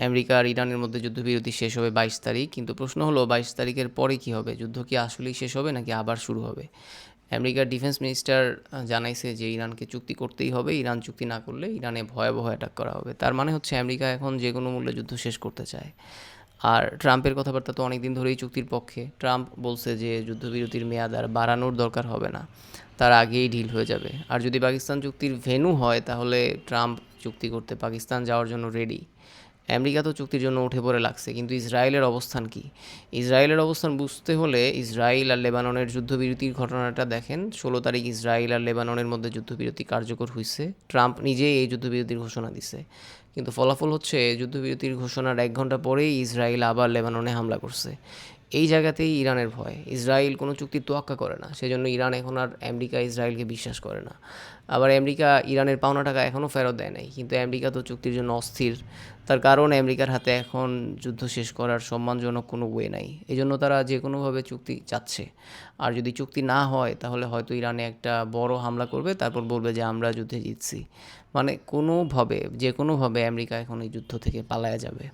America আর ইরানের মধ্যে যুদ্ধবিরতি শেষ হবে 22 তারিখ, কিন্তু প্রশ্ন হলো 22 তারিখের পরে কি হবে? যুদ্ধ কি আসলেই শেষ হবে নাকি আবার শুরু হবে? আমেরিকার ডিফেন্স মিনিস্টার জানাইছে যে ইরানকে চুক্তি করতেই হবে, ইরান চুক্তি না করলে ইরানে ভয়াবহ অ্যাটাক করা হবে। তার মানে হচ্ছে আমেরিকা এখন যে কোনো মূল্যে যুদ্ধ শেষ করতে চায়। আর ট্রাম্পের কথাবার্তা তো অনেক দিন ধরেই চুক্তির পক্ষে। ট্রাম্প বলছে যে যুদ্ধবিরতির মেয়াদ আর বাড়ানোর দরকার হবে না, তার আগেই ঢিল হয়ে যাবে। আর যদি পাকিস্তান চুক্তির ভেন্যু হয় তাহলে ট্রাম্প চুক্তি করতে পাকিস্তান যাওয়ার জন্য রেডি। আমেরিকা তো চুক্তির জন্য উঠে পড়ে লাগছে, কিন্তু ইসরায়েলের অবস্থান কি? ইসরায়েলের অবস্থান বুঝতে হলে ইসরায়েল আর লেবাননের যুদ্ধবিরতির ঘটনাটা দেখেন। 16 তারিখ ইসরায়েল আর লেবাননের মধ্যে যুদ্ধবিরতি কার্যকর হয়েছে, ট্রাম্প নিজেই এই যুদ্ধবিরতির ঘোষণা দিছে। কিন্তু ফলাফল হচ্ছে যুদ্ধবিরতির ঘোষণার 1 ঘন্টা পরেই ইসরায়েল আবার লেবাননে হামলা করছে। এই জায়গাতেই ইরানের ভয়। ইসরায়েল কোনো চুক্তির তোয়াক্কা করে না, সেজন্য ইরান এখন আর আমেরিকা ইসরায়েলকে বিশ্বাস করে না। আবার আমেরিকা ইরানের পাওনা টাকা এখনও ফেরত দেয় নাই, কিন্তু আমেরিকা তো চুক্তির জন্য অস্থির। তার কারণ আমেরিকার হাতে এখন যুদ্ধ শেষ করার সম্মানজনক কোনো ওয়ে নাই, এই জন্য তারা যে কোনোভাবে চুক্তি চাচ্ছে। আর যদি চুক্তি না হয় তাহলে হয়তো ইরানে একটা বড় হামলা করবে, তারপর বলবে যে আমরা যুদ্ধে জিতছি। মানে কোনোভাবে যে কোনোভাবে আমেরিকা এখন এই যুদ্ধ থেকে পালায়া যাবে।